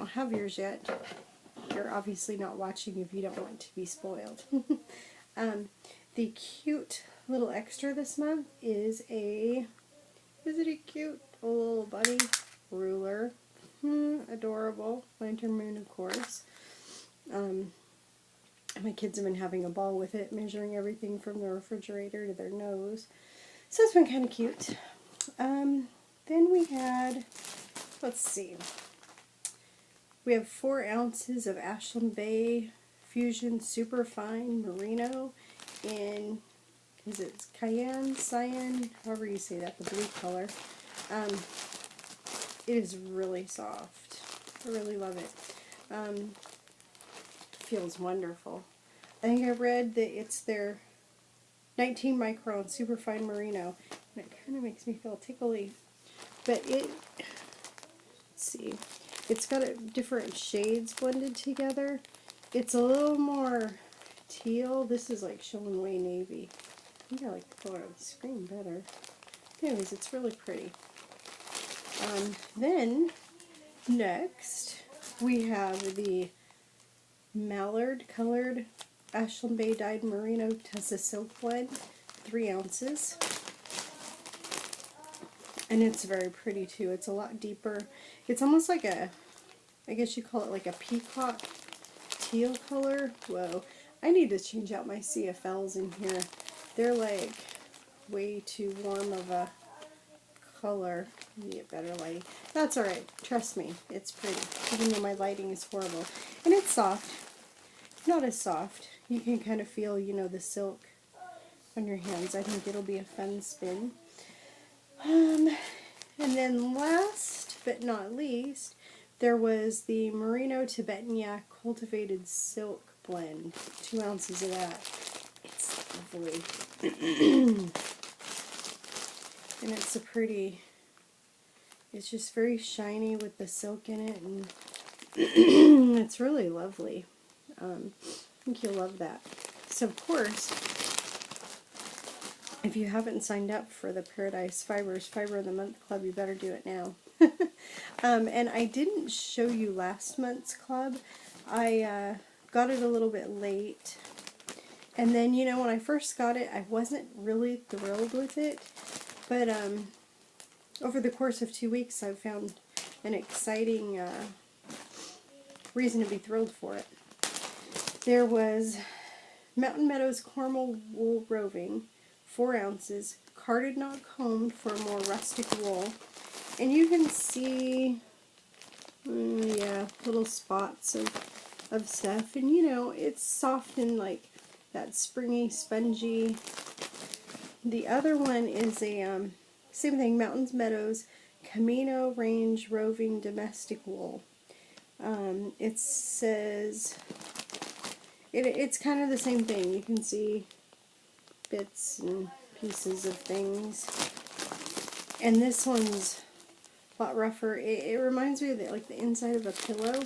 don't have yours yet, you're obviously not watching if you don't want to be spoiled. The cute little extra this month is isn't it cute? A little bunny ruler. Adorable. Lantern Moon, of course. My kids have been having a ball with it, measuring everything from the refrigerator to their nose. So it's been kind of cute. Then we had, let's see, we have 4 ounces of Ashland Bay Fusion Superfine Merino in, is it cayenne, cyan, however you say that, the blue color. It is really soft. I really love it. Feels wonderful. I think I read that it's their 19 micron superfine merino, and it kind of makes me feel tickly. But let's see, it's got different shades blended together. It's a little more teal. This is like showing way navy. I think I like the color on the screen better. Anyways, it's really pretty. Then, next, we have the Mallard colored Ashland Bay dyed merino Tessa silk blend, 3 ounces. And it's very pretty too. It's a lot deeper. It's almost like I guess you call it like a peacock teal color. Whoa. I need to change out my CFLs in here. They're like way too warm of a color. Need a better lighting. That's alright. Trust me. It's pretty. Even though my lighting is horrible. And it's soft. Not as soft. You can kind of feel, you know, the silk on your hands. I think it'll be a fun spin. And then last but not least, there was the Merino Tibetan Yak Cultivated Silk Blend. 2 ounces of that. It's lovely. And it's a pretty, it's just very shiny with the silk in it, and it's really lovely. I think you'll love that. So of course, if you haven't signed up for the Paradise Fibers Fiber of the Month Club, you better do it now. And I didn't show you last month's club. I got it a little bit late. And then, you know, when I first got it, I wasn't really thrilled with it. But over the course of 2 weeks, I've found an exciting reason to be thrilled for it. There was Mountain Meadows Caramel Wool Roving, 4 ounces, carded not combed for a more rustic wool. And you can see, yeah, little spots of stuff. And you know, it's soft and like that springy, spongy. The other one is a, same thing, Mountain Meadows Camino Range Roving Domestic Wool. It says, it's kind of the same thing. You can see bits and pieces of things. And this one's a lot rougher. It reminds me of like the inside of a pillow.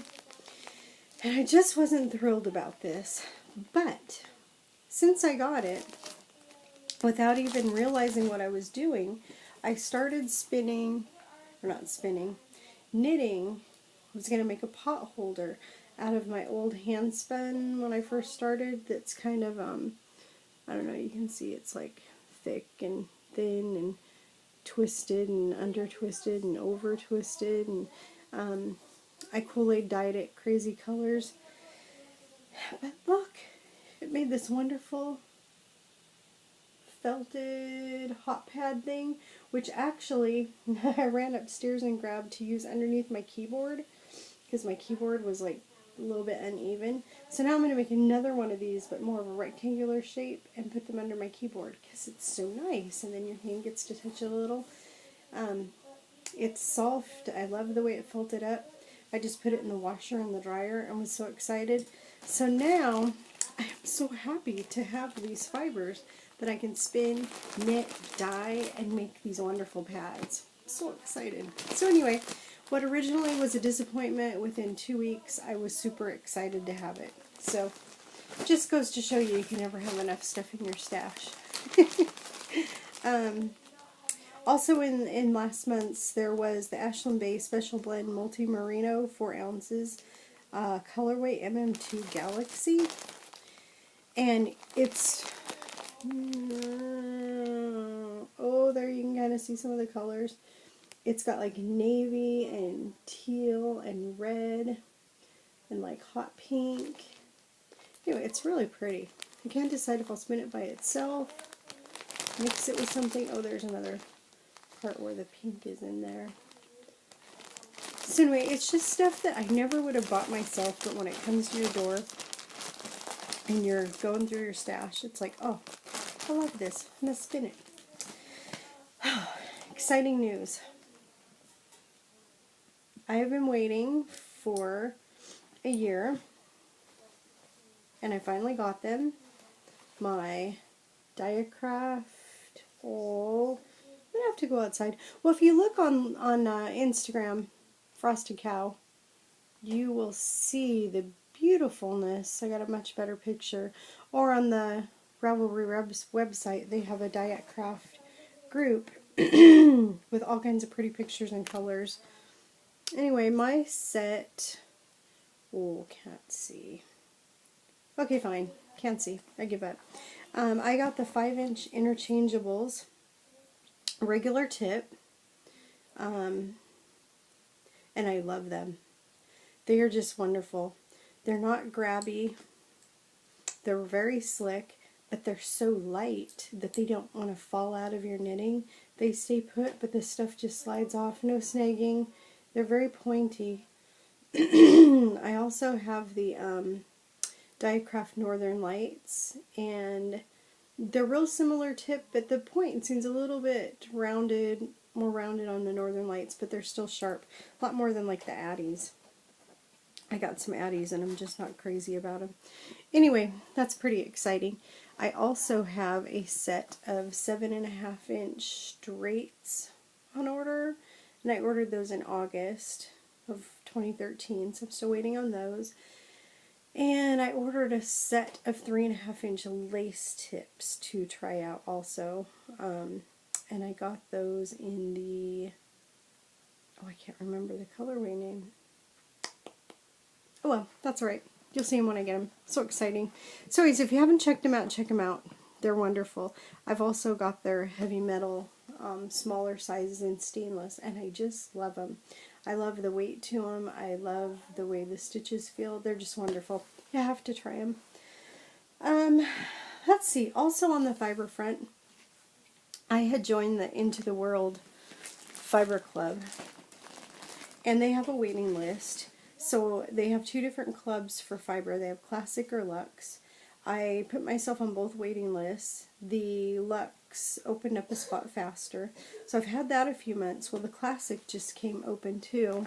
And I just wasn't thrilled about this. But since I got it, without even realizing what I was doing, I started spinning, or not spinning, knitting. I was going to make a pot holder out of my old hand spun when I first started. That's kind of, I don't know, you can see it's like thick and thin and twisted and under twisted and over twisted, and I Kool-Aid dyed it crazy colors. But look, it made this wonderful felted hot pad thing, which actually I ran upstairs and grabbed to use underneath my keyboard because my keyboard was like a little bit uneven. So now I'm going to make another one of these, but more of a rectangular shape, and put them under my keyboard because it's so nice, and then your hand gets to touch it a little. It's soft. I love the way it felted up. I just put it in the washer and the dryer and was so excited. So now I am so happy to have these fibers that I can spin, knit, dye, and make these wonderful pads. I'm so excited. So anyway, what originally was a disappointment, within 2 weeks, I was super excited to have it. So, just goes to show you can never have enough stuff in your stash. Also in last month's, there was the Ashland Bay Special Blend Multi Merino, 4 ounces, colorway MM2 Galaxy. And it's, oh, there you can kind of see some of the colors. It's got like navy and teal and red and like hot pink. Anyway, it's really pretty. I can't decide if I'll spin it by itself, mix it with something. Oh, there's another part where the pink is in there. So anyway, it's just stuff that I never would have bought myself, but when it comes to your door and you're going through your stash, it's like, oh, I love this. I'm going to spin it. Exciting news. I have been waiting for a year, and I finally got them. My Diacraft, oh, I have to go outside. Well, if you look on Instagram, Frosted Cow, you will see the beautifulness. I got a much better picture. Or on the Ravelry Rebs website, they have a Diacraft group with all kinds of pretty pictures and colors. Anyway, my set, oh, can't see. Okay, fine, can't see. I give up. I got the 5-inch interchangeables, regular tip, and I love them. They are just wonderful. They're not grabby. They're very slick, but they're so light that they don't want to fall out of your knitting. They stay put, but the stuff just slides off. No snagging. They're very pointy. I also have the Diacraft Northern Lights, and they're real similar tip, but the point seems a little bit rounded, more rounded on the Northern Lights, but they're still sharp. A lot more than like the Addies. I got some Addies and I'm just not crazy about them. Anyway, that's pretty exciting. I also have a set of 7.5-inch straights on order, and I ordered those in August of 2013, so I'm still waiting on those. And I ordered a set of 3.5-inch lace tips to try out also. And I got those in the, oh, I can't remember the colorway name. Oh well, that's all right. You'll see them when I get them. So exciting. So anyways, if you haven't checked them out, check them out. They're wonderful. I've also got their heavy metal, smaller sizes in stainless, and I just love them. I love the weight to them. I love the way the stitches feel. They're just wonderful. You have to try them. Let's see. Also on the fiber front, I had joined the Into the World Fiber Club, and they have a waiting list. So they have 2 different clubs for fiber. They have Classic or Luxe. I put myself on both waiting lists. The Luxe opened up a spot faster, so I've had that a few months. Well, the Classic just came open too,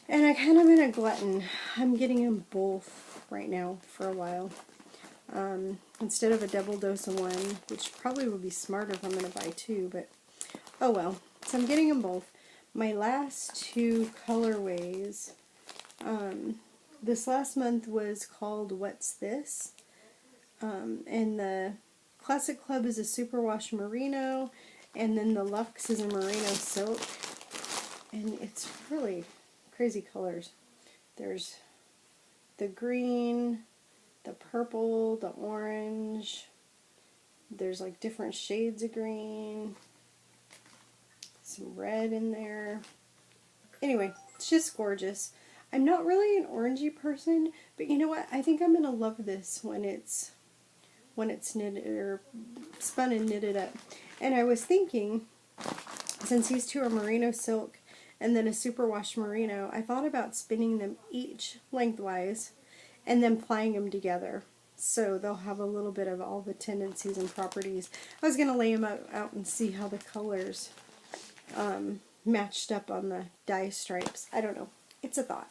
and I kind of been a glutton. I'm getting them both right now for a while. Instead of a double dose of one, which probably would be smarter if I'm going to buy 2, but oh well. So I'm getting them both. My last 2 colorways, this last month was called What's This? And the Classic Club is a superwash merino, and then the Luxe is a merino silk, and it's really crazy colors. There's the green, the purple, the orange, there's like different shades of green, some red in there. Anyway, it's just gorgeous. I'm not really an orangey person, but you know what? I think I'm going to love this when it's knitted or spun and knitted up. And I was thinking, since these 2 are merino silk and then a superwash merino, I thought about spinning them each lengthwise and then plying them together, so they'll have a little bit of all the tendencies and properties. I was going to lay them out and see how the colors matched up on the die stripes. I don't know. It's a thought.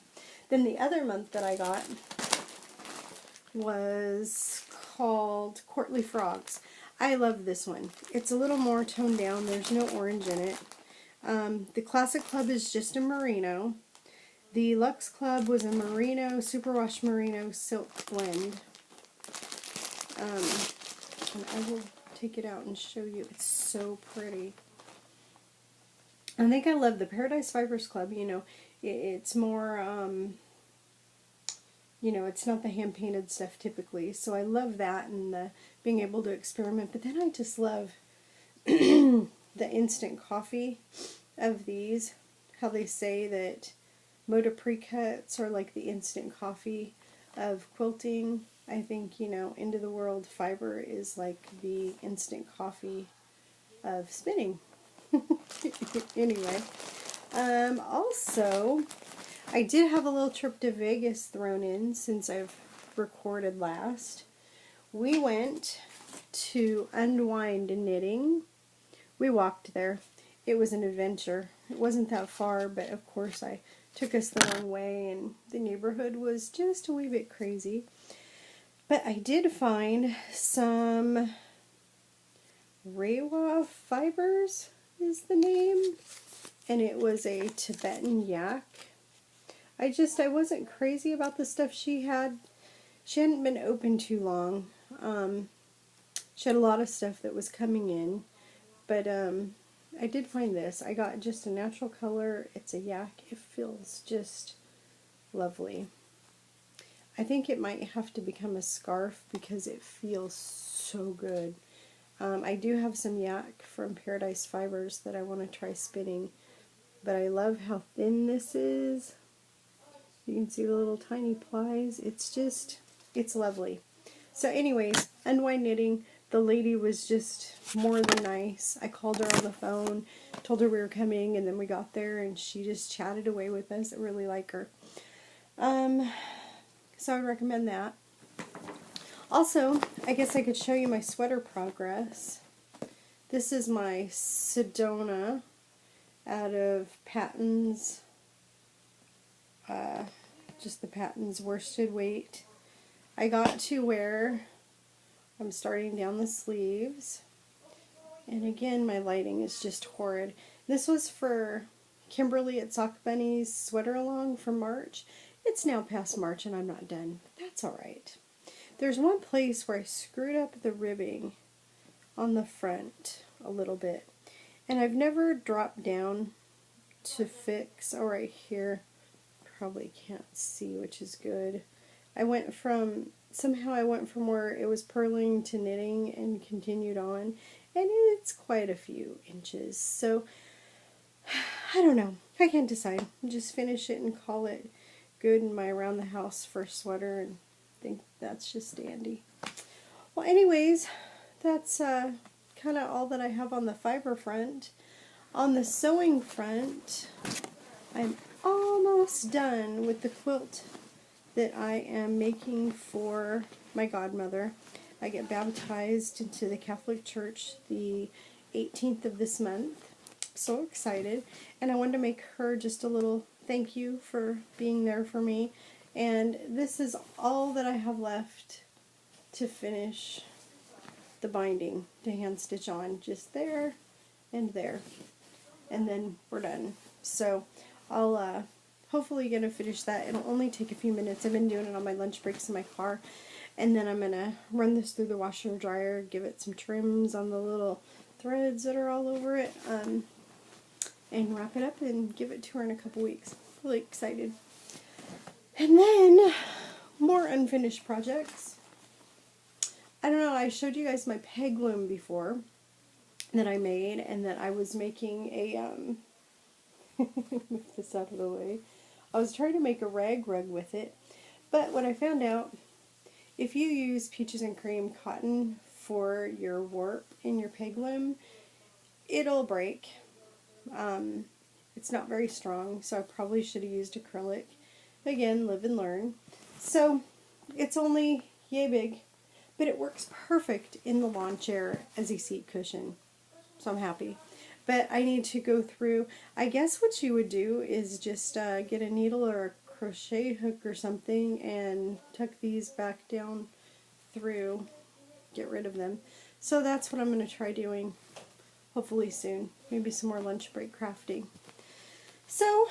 Then the other month that I got was called Courtly Frogs. I love this one. It's a little more toned down. There's no orange in it. The Classic Club is just a merino. The Luxe Club was a merino, superwash merino silk blend. And I will take it out and show you. It's so pretty. I think I love the Paradise Fibers Club. You know, it's more, you know, it's not the hand painted stuff typically. So I love that and the being able to experiment. But then I just love the instant coffee of these. How they say that Moda pre-cuts are like the instant coffee of quilting. I think, you know, Into the World Fiber is like the instant coffee of spinning. Anyway, also, I did have a little trip to Vegas thrown in since I've recorded last. We went to Unwind Knitting. We walked there. It was an adventure. It wasn't that far, but of course I took us the wrong way and the neighborhood was just a wee bit crazy. But I did find some Rewa Fibers is the name, and it was a Tibetan yak. I wasn't crazy about the stuff she had. She hadn't been open too long. She had a lot of stuff that was coming in, but I did find this. I got just a natural color. It's a yak. It feels just lovely. I think it might have to become a scarf because it feels so good. I do have some yak from Paradise Fibers that I want to try spinning, but I love how thin this is. You can see the little tiny plies. It's lovely. So anyways, Unwind Knitting. The lady was just more than nice. I called her on the phone, told her we were coming, and then we got there and she just chatted away with us. I really like her. So I recommend that. Also, I guess I could show you my sweater progress. This is my Sedona out of Patton's, just the Patton's worsted weight. I got to where I'm starting down the sleeves. And again, my lighting is just horrid. This was for Kimberly at Sock Bunny's sweater along for March. It's now past March and I'm not done. That's alright. There's one place where I screwed up the ribbing on the front a little bit. And I've never dropped down to fix. Oh, right here. Probably can't see, which is good. Somehow I went from where it was purling to knitting and continued on. And it's quite a few inches. So, I don't know. I can't decide. Just finish it and call it good in my around the house first sweater and think that's just dandy. Well, anyways, that's kind of all that I have on the fiber front. On the sewing front, I'm almost done with the quilt that I am making for my godmother. I get baptized into the Catholic Church the 18th of this month. So excited. And I wanted to make her just a little thank you for being there for me. And this is all that I have left to finish the binding to hand stitch on. Just there and there. And then we're done. So I'll hopefully going to finish that. It'll only take a few minutes. I've been doing it on my lunch breaks in my car. And then I'm going to run this through the washer and dryer, give it some trims on the little threads that are all over it, and wrap it up and give it to her in a couple weeks. Really excited. And then, more unfinished projects. I don't know, I showed you guys my peg loom before that I made, and that I was making a, move this out of the way. I was trying to make a rag rug with it, but what I found out, if you use Peaches and Cream cotton for your warp in your peg loom, it'll break. It's not very strong, so I probably should have used acrylic. Again, live and learn. So, it's only yay big, but it works perfect in the lawn chair as a seat cushion. So I'm happy. But I need to go through, I guess what you would do is just get a needle or a crochet hook or something and tuck these back down through, get rid of them. So that's what I'm going to try doing hopefully soon. Maybe some more lunch break crafting. So,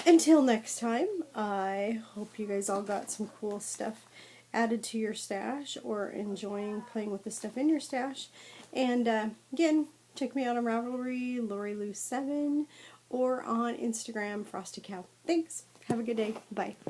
until next time, I hope you guys all got some cool stuff added to your stash or enjoying playing with the stuff in your stash. And again, Check me out on Ravelry, LoriLou7, or on Instagram, Frosty Cow. Thanks. Have a good day. Bye.